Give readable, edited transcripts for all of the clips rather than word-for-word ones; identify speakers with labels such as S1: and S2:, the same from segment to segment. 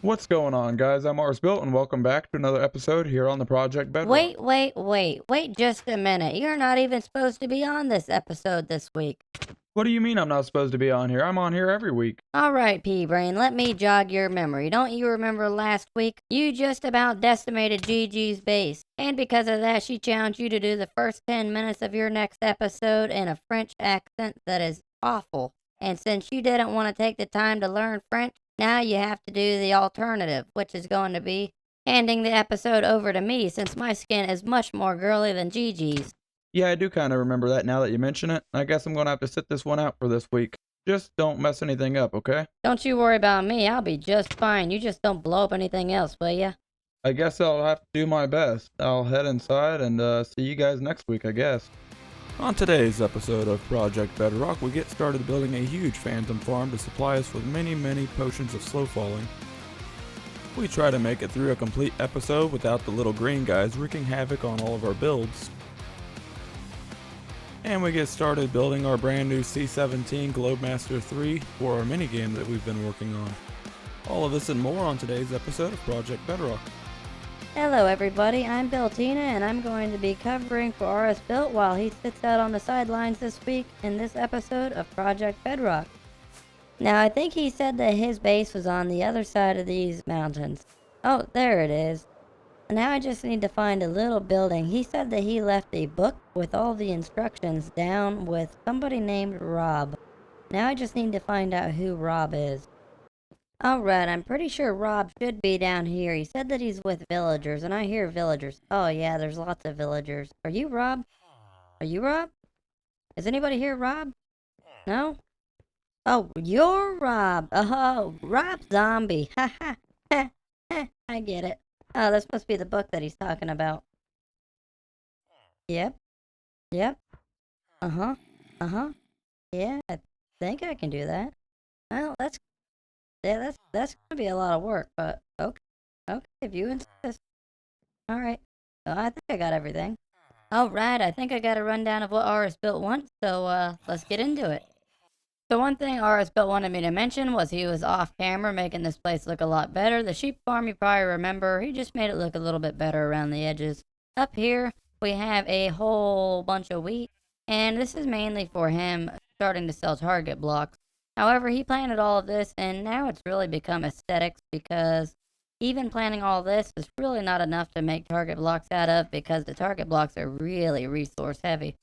S1: What's going on, guys? I'm Built, and welcome back to another episode here on the Project Bedrock.
S2: Wait just a minute. You're not even supposed to be on this episode this week.
S1: What do you mean I'm not supposed to be on here? I'm on here every week.
S2: Alright, P-Brain, let me jog your memory. Don't you remember last week? You just about decimated Gigi's base. And because of that, she challenged you to do the first 10 minutes of your next episode in a French accent that is awful. And since you didn't want to take the time to learn French, now you have to do the alternative, which is going to be handing the episode over to me since my skin is much more girly than Gigi's.
S1: Yeah, I do kind of remember that now that you mention it. I guess I'm going to have to sit this one out for this week. Just don't mess anything up, okay?
S2: Don't you worry about me. I'll be just fine. You just don't blow up anything else, will ya?
S1: I guess I'll have to do my best. I'll head inside and see you guys next week, I guess. On today's episode of Project Bedrock, we get started building a huge phantom farm to supply us with many potions of slow falling. We try to make it through a complete episode without the little green guys wreaking havoc on all of our builds. And we get started building our brand new C-17 Globemaster 3 for our minigame that we've been working on. All of this and more on today's episode of Project Bedrock.
S2: Hello everybody, I'm Beltina and I'm going to be covering for RS Built while he sits out on the sidelines this week in this episode of Project Bedrock. Now I think he said that his base was on the other side of these mountains. Oh, there it is. Now I just need to find a little building. He said that he left a book with all the instructions down with somebody named Rob. Now I just need to find out who Rob is. Alright, I'm pretty sure Rob should be down here. He said that he's with villagers, and I hear villagers. Oh yeah, there's lots of villagers. Are you Rob? Are you Rob? Is anybody here Rob? No? Oh, you're Rob. Oh, Rob Zombie. Ha ha. Ha ha. I get it. Oh, this must be the book that he's talking about. Yep. Yep. Uh-huh. Uh-huh. Yeah, I think I can do that. Well, that's gonna be a lot of work, but okay. Okay, if you insist. Alright. Well, I think I got everything. Alright, I think I got a rundown of what RS Built wants, so let's get into it. The one thing RS Built wanted me to mention was he was off camera making this place look a lot better. The sheep farm you probably remember, he just made it look a little bit better around the edges. Up here, we have a whole bunch of wheat, and this is mainly for him starting to sell target blocks. However, he planted all of this, and now it's really become aesthetics because even planting all this is really not enough to make target blocks out of because the target blocks are really resource heavy.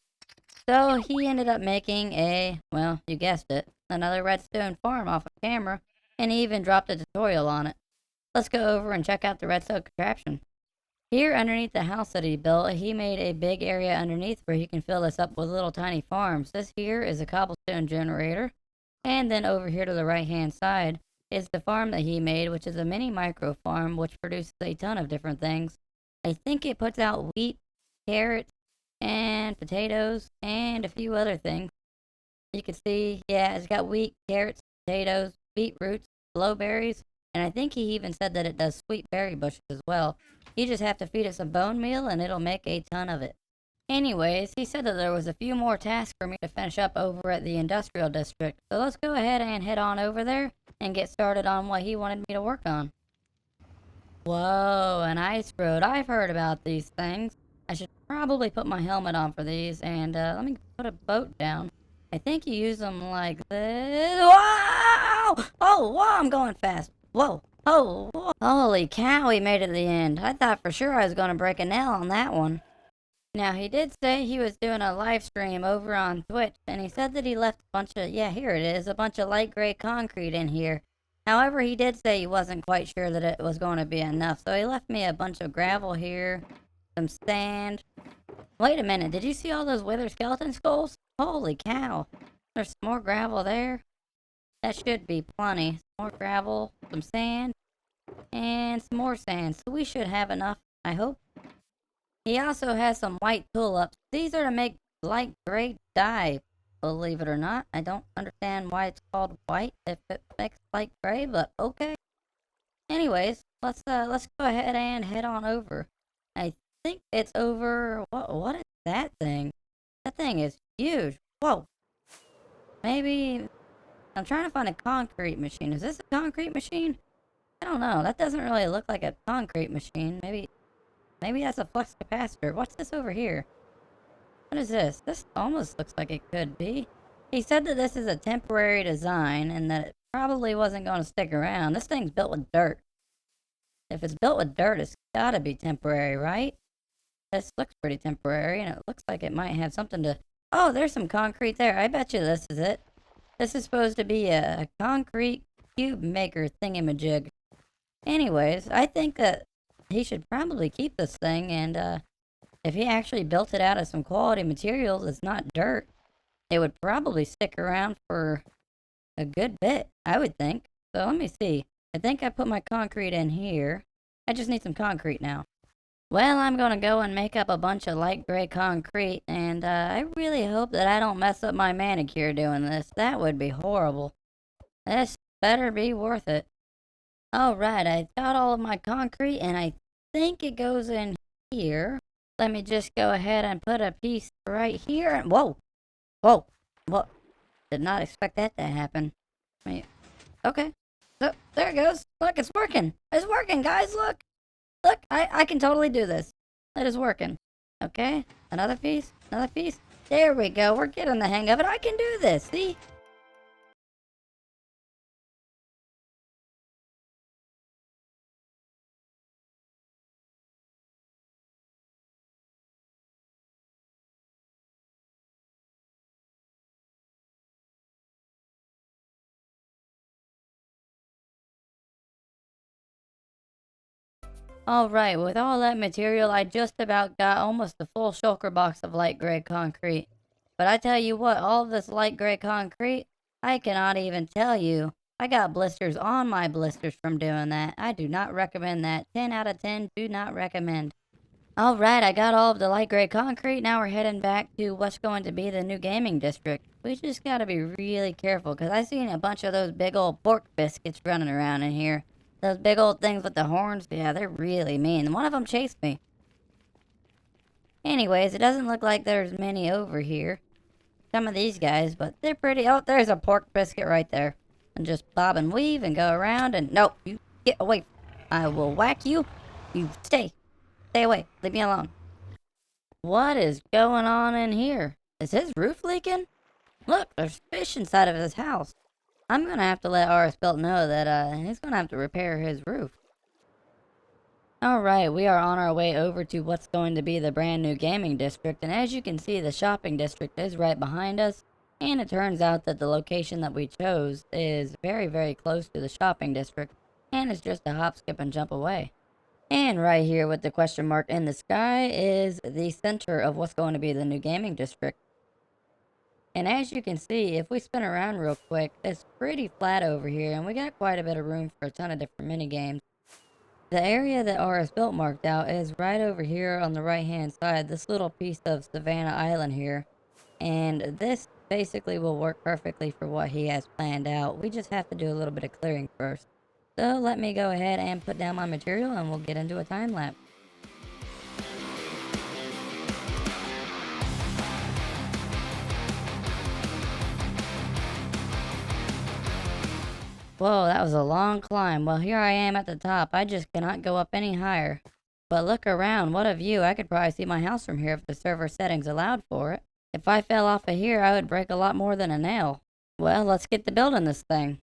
S2: So he ended up making a, well, you guessed it, another redstone farm off of camera, and he even dropped a tutorial on it. Let's go over and check out the redstone contraption. Here underneath the house that he built, he made a big area underneath where he can fill this up with little tiny farms. This here is a cobblestone generator. And then over here to the right hand side is the farm that he made, which is a mini micro farm which produces a ton of different things. I think it puts out wheat, carrots, and potatoes, and a few other things. You can see, yeah, it's got wheat, carrots, potatoes, beetroots, blueberries, and I think he even said that it does sweet berry bushes as well. You just have to feed it some bone meal and it'll make a ton of it. Anyways, he said that there was a few more tasks for me to finish up over at the industrial district, so let's go ahead and head on over there and get started on what he wanted me to work on. Whoa, an ice road. I've heard about these things. I should probably put my helmet on for these, and let me put a boat down. I think you use them like this. Whoa! Oh, whoa, I'm going fast. Whoa. Oh, whoa. Holy cow, we made it to the end. I thought for sure I was going to break a nail on that one. Now, he did say he was doing a live stream over on Twitch, and he said that he left a bunch of, yeah, here it is, a bunch of light gray concrete in here. However, he did say he wasn't quite sure that it was going to be enough, so he left me a bunch of gravel here, some sand. Wait a minute, did you see all those wither skeleton skulls? Holy cow. There's some more gravel there. That should be plenty. Some more gravel, some sand, and some more sand, so we should have enough, I hope. He also has some white tulips. These are to make light gray dye, believe it or not. I don't understand why it's called white if it makes light gray, but okay. Anyways, let's go ahead and head on over. I think it's over. What is that thing? That thing is huge. Whoa. Maybe I'm trying to find a concrete machine. Is this a concrete machine? I don't know. That doesn't really look like a concrete machine. Maybe that's a flux capacitor. What's this over here? What is this? This almost looks like it could be. He said that this is a temporary design and that it probably wasn't going to stick around. This thing's built with dirt. If it's built with dirt, it's gotta be temporary, right? This looks pretty temporary, and it looks like it might have something to... Oh, there's some concrete there. I bet you this is it. This is supposed to be a concrete cube maker thingamajig. Anyways, I think that he should probably keep this thing, and if he actually built it out of some quality materials, it's not dirt, it would probably stick around for a good bit, I would think. So let me see. I think I put my concrete in here. I just need some concrete now. Well, I'm gonna go and make up a bunch of light gray concrete, and I really hope that I don't mess up my manicure doing this. That would be horrible. This better be worth it. Alright, I got all of my concrete, and I think it goes in here. Let me just go ahead and put a piece right here. And whoa! Whoa! What? Did not expect that to happen. Okay. So, there it goes. Look, it's working. It's working, guys, look! Look, I can totally do this. It is working. Okay, another piece, another piece. There we go, we're getting the hang of it. I can do this, see? Alright, with all that material, I just about got almost a full shulker box of light gray concrete. But I tell you what, all of this light gray concrete, I cannot even tell you. I got blisters on my blisters from doing that. I do not recommend that. 10 out of 10, do not recommend. Alright, I got all of the light gray concrete. Now we're heading back to what's going to be the new gaming district. We just gotta be really careful, because I seen a bunch of those big old pork biscuits running around in here. Those big old things with the horns, yeah, they're really mean. One of them chased me. Anyways, it doesn't look like there's many over here. Some of these guys, but they're pretty... Oh, there's a pork biscuit right there. And just bob and weave and go around and... Nope, you get away. I will whack you. You stay. Stay away. Leave me alone. What is going on in here? Is his roof leaking? Look, there's fish inside of his house. I'm gonna have to let Uppbeat know that he's gonna have to repair his roof. Alright, we are on our way over to what's going to be the brand new gaming district, and as you can see, the shopping district is right behind us, and it turns out that the location that we chose is very, very close to the shopping district, and it's just a hop, skip, and jump away. And right here with the question mark in the sky is the center of what's going to be the new gaming district. And as you can see, if we spin around real quick, it's pretty flat over here, and we got quite a bit of room for a ton of different mini games. The area that Uppbeat marked out is right over here on the right hand side, this little piece of Savannah Island here. And this basically will work perfectly for what he has planned out. We just have to do a little bit of clearing first. So let me go ahead and put down my material, and we'll get into a time lapse. Whoa, that was a long climb. Well, here I am at the top. I just cannot go up any higher. But look around, what a view. I could probably see my house from here if the server settings allowed for it. If I fell off of here, I would break a lot more than a nail. Well, let's get to building this thing.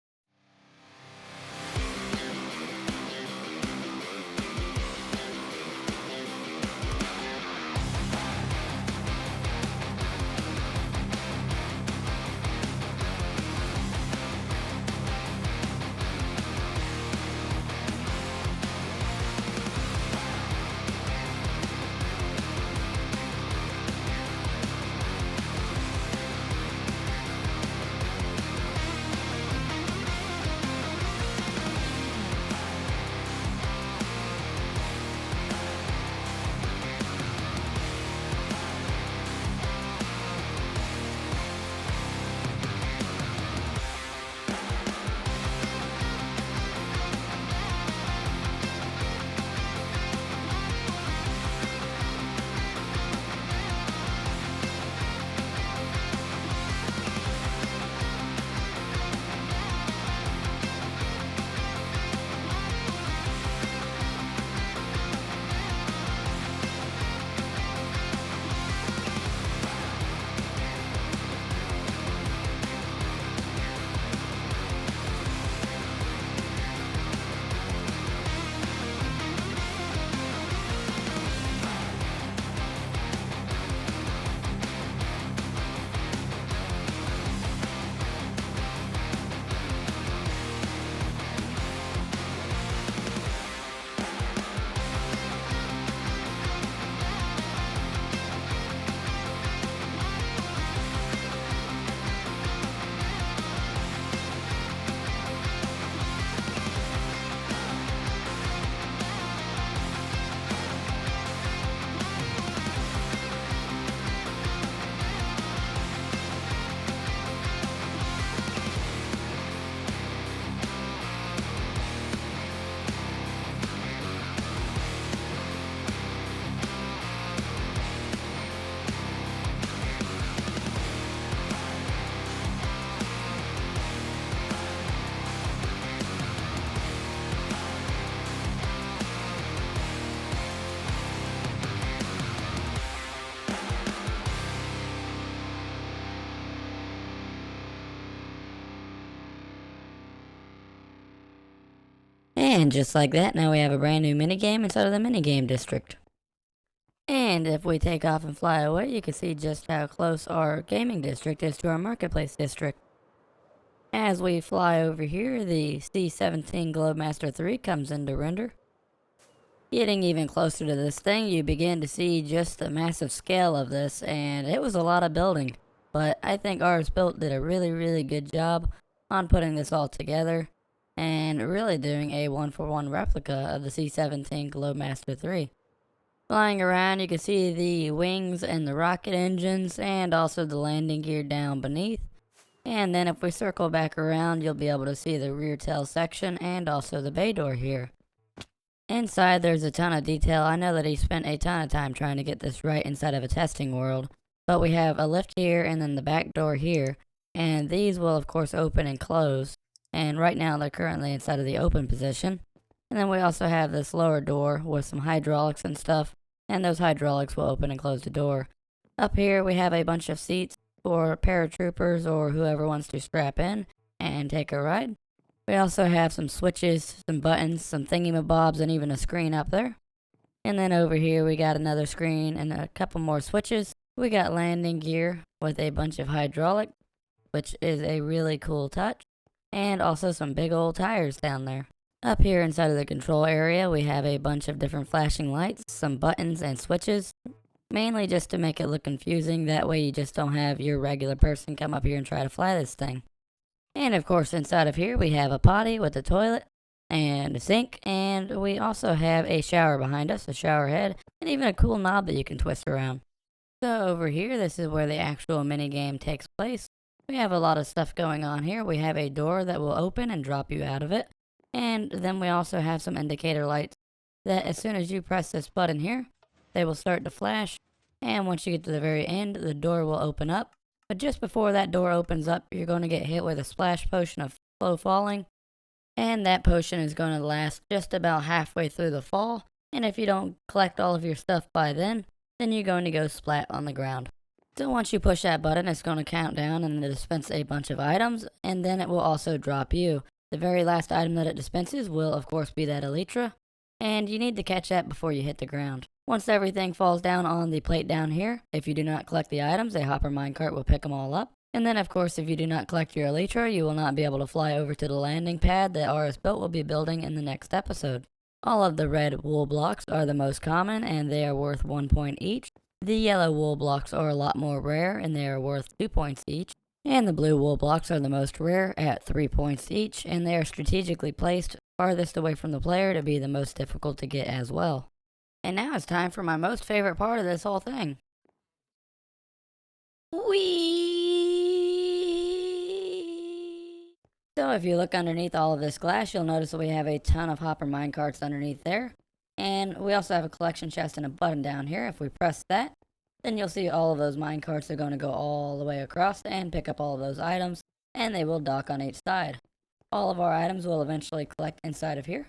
S2: And just like that, now we have a brand new minigame inside of the minigame district. And if we take off and fly away, you can see just how close our gaming district is to our marketplace district. As we fly over here, the C-17 Globemaster 3 comes into render. Getting even closer to this thing, you begin to see just the massive scale of this, and it was a lot of building. But I think Ours Built did a really good job on putting this all together, and really doing a 1-for-1 replica of the C-17 Globemaster 3. Flying around, you can see the wings and the rocket engines, and also the landing gear down beneath. And then if we circle back around, you'll be able to see the rear tail section and also the bay door here. Inside, there's a ton of detail. I know that he spent a ton of time trying to get this right inside of a testing world. But we have a lift here and then the back door here. And these will, of course, open and close. And right now, they're currently inside of the open position. And then we also have this lower door with some hydraulics and stuff. And those hydraulics will open and close the door. Up here, we have a bunch of seats for paratroopers or whoever wants to strap in and take a ride. We also have some switches, some buttons, some thingy-mabobs, and even a screen up there. And then over here we got another screen and a couple more switches. We got landing gear with a bunch of hydraulic, which is a really cool touch. And also some big old tires down there. Up here inside of the control area we have a bunch of different flashing lights, some buttons and switches. Mainly just to make it look confusing, that way you just don't have your regular person come up here and try to fly this thing. And of course inside of here we have a potty with a toilet and a sink, and we also have a shower behind us, a shower head, and even a cool knob that you can twist around. So over here, this is where the actual minigame takes place. We have a lot of stuff going on here. We have a door that will open and drop you out of it, and then we also have some indicator lights that as soon as you press this button here, they will start to flash, and once you get to the very end, the door will open up. But just before that door opens up, you're going to get hit with a splash potion of slow falling. And that potion is going to last just about halfway through the fall. And if you don't collect all of your stuff by then you're going to go splat on the ground. So once you push that button, it's going to count down and dispense a bunch of items. And then it will also drop you. The very last item that it dispenses will, of course, be that elytra. And you need to catch that before you hit the ground. Once everything falls down on the plate down here, if you do not collect the items, a hopper minecart will pick them all up. And then, of course, if you do not collect your elytra, you will not be able to fly over to the landing pad that RS Built will be building in the next episode. All of the red wool blocks are the most common, and they are worth 1 point each. The yellow wool blocks are a lot more rare, and they are worth 2 points each. And the blue wool blocks are the most rare at 3 points each, and they are strategically placed farthest away from the player to be the most difficult to get as well. And now it's time for my most favorite part of this whole thing. Whee! So if you look underneath all of this glass, you'll notice that we have a ton of hopper minecarts underneath there. And we also have a collection chest and a button down here. If we press that, then you'll see all of those minecarts are going to go all the way across and pick up all of those items, and they will dock on each side. All of our items will eventually collect inside of here.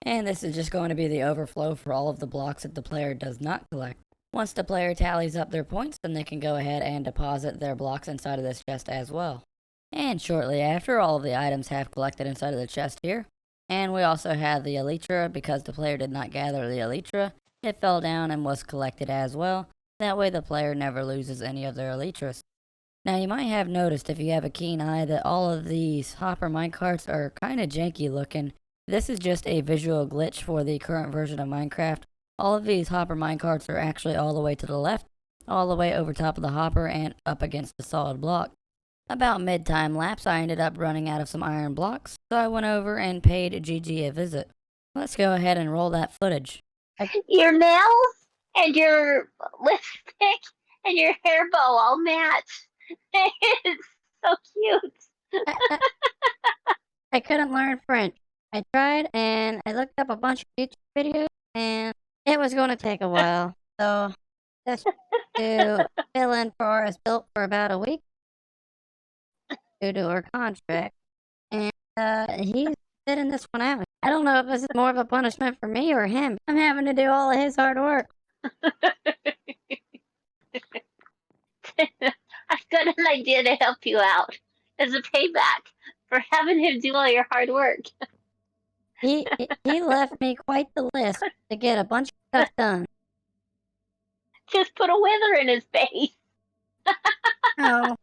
S2: And this is just going to be the overflow for all of the blocks that the player does not collect. Once the player tallies up their points, then they can go ahead and deposit their blocks inside of this chest as well. And shortly after, all of the items have collected inside of the chest here. And we also have the elytra. Because the player did not gather the elytra, it fell down and was collected as well. That way the player never loses any of their elytras. Now you might have noticed, if you have a keen eye, that all of these hopper minecarts are kind of janky looking. This is just a visual glitch for the current version of Minecraft. All of these hopper minecarts are actually all the way to the left, all the way over top of the hopper and up against the solid block. About mid-time lapse, I ended up running out of some iron blocks, so I went over and paid GG a visit. Let's go ahead and roll that footage.
S3: Your nails and your lipstick and your hair bow all match. It's so cute.
S2: I couldn't learn French. I tried, and I looked up a bunch of YouTube videos, and it was going to take a while. So, just to fill in for RS Built for about a week due to our contract. And he's sitting this one out. I don't know if this is more of a punishment for me or him. I'm having to do all of his hard work.
S3: I've got an idea to help you out as a payback for having him do all your hard work.
S2: he left me quite the list to get a bunch of stuff done.
S3: Just put a wither in his face.
S2: No,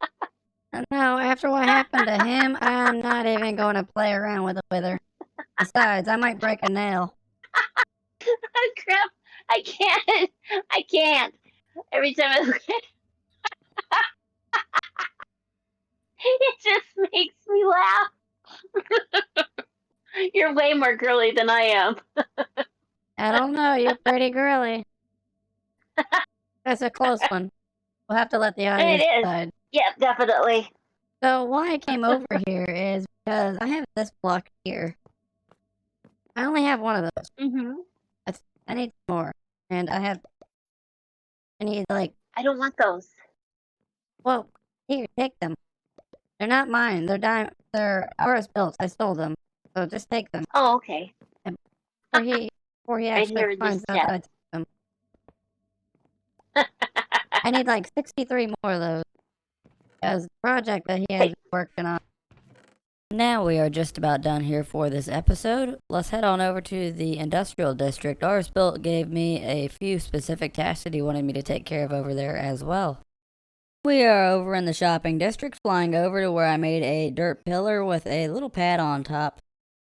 S2: no, after what happened to him, I'm not even going to play around with a wither. Besides, I might break a nail.
S3: Oh, crap. I can't. I can't. Every time I look at it, it just makes me laugh. You're way more girly than I am.
S2: I don't know, you're pretty girly. That's a close one. We'll have to let the audience
S3: It is.
S2: decide.
S3: Yep, definitely.
S2: So why I came over here is because I have this block here. I only have one of those.
S3: Mm-hmm.
S2: I need more. And I need like,
S3: I don't want those.
S2: well, here, take them. They're not mine. They're ours built. I stole them. So just take them.
S3: Oh, okay.
S2: Before he
S3: Right here
S2: actually
S3: in
S2: finds
S3: this
S2: out that I took them. I need like 63 more of those. As the project that he has been working on. Now we are just about done here for this episode. Let's head on over to the industrial district. Ours built gave me a few specific tasks that he wanted me to take care of over there as well. We are over in the shopping district, flying over to where I made a dirt pillar with a little pad on top.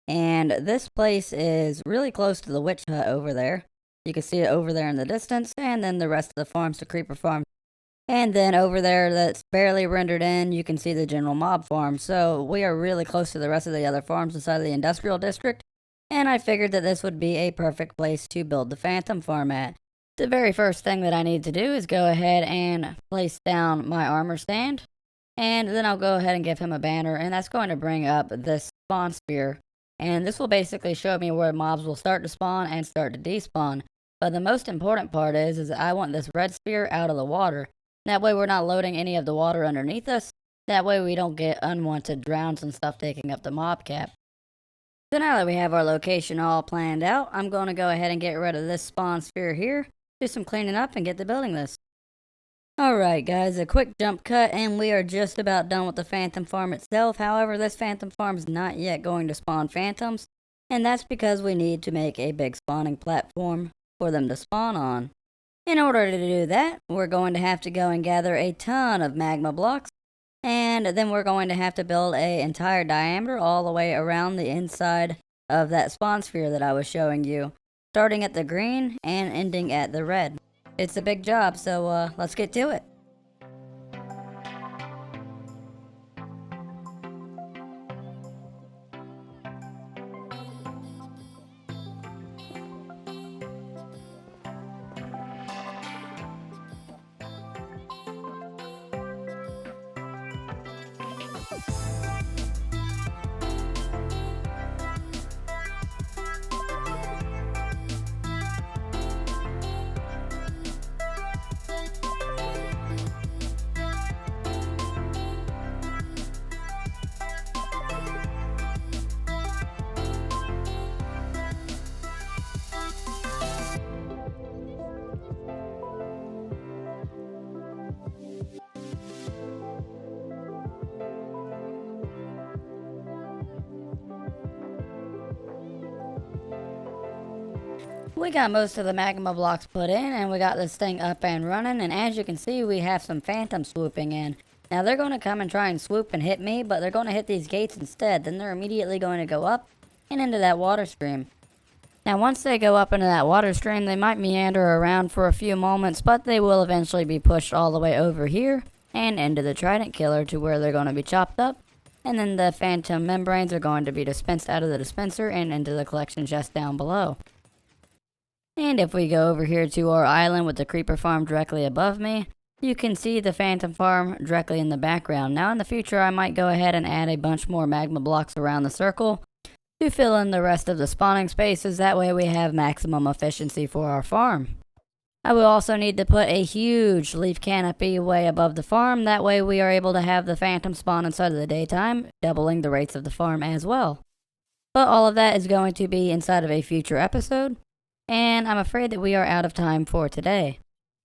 S2: And this place is really close to the witch hut over there. You can see it over there in the distance, and then the rest of the farms, the creeper farm. And then over there that's barely rendered in, you can see the general mob farm. So we are really close to the rest of the other farms inside of the industrial district. And I figured that this would be a perfect place to build the phantom farm at. The very first thing that I need to do is go ahead and place down my armor stand. And then I'll go ahead and give him a banner, and that's going to bring up this spawn sphere. And this will basically show me where mobs will start to spawn and start to despawn. But the most important part is I want this red sphere out of the water. That way we're not loading any of the water underneath us. That way we don't get unwanted drowns and stuff taking up the mob cap. So now that we have our location all planned out, I'm going to go ahead and get rid of this spawn sphere here, do some cleaning up, and get to building this. Alright guys, a quick jump cut and we are just about done with the phantom farm itself. However, this phantom farm is not yet going to spawn phantoms, and that's because we need to make a big spawning platform for them to spawn on. In order to do that, we're going to have to go and gather a ton of magma blocks, and then we're going to have to build an entire diameter all the way around the inside of that spawn sphere that I was showing you, starting at the green and ending at the red. It's a big job, so let's get to it. We got most of the magma blocks put in, and we got this thing up and running, and as you can see, we have some phantoms swooping in. Now they're going to come and try and swoop and hit me, but they're going to hit these gates instead. Then they're immediately going to go up and into that water stream. Now once they go up into that water stream, they might meander around for a few moments, but they will eventually be pushed all the way over here and into the trident killer to where they're going to be chopped up. And then the phantom membranes are going to be dispensed out of the dispenser and into the collection chest down below. And if we go over here to our island with the creeper farm directly above me, you can see the phantom farm directly in the background. Now in the future I might go ahead and add a bunch more magma blocks around the circle to fill in the rest of the spawning spaces. That way we have maximum efficiency for our farm. I will also need to put a huge leaf canopy way above the farm. That way we are able to have the phantom spawn inside of the daytime, doubling the rates of the farm as well. But all of that is going to be inside of a future episode. And I'm afraid that we are out of time for today.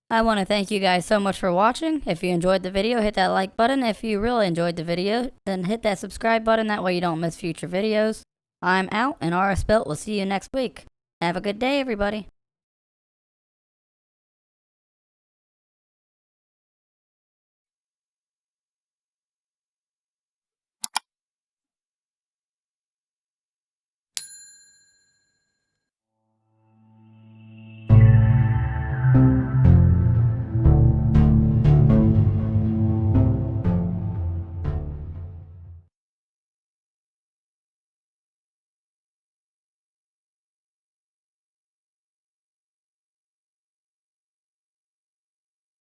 S2: I want to thank you guys so much for watching. If you enjoyed the video, hit that like button. If you really enjoyed the video, then hit that subscribe button. That way you don't miss future videos. I'm out, and RS Built will see you next week. Have a good day, everybody.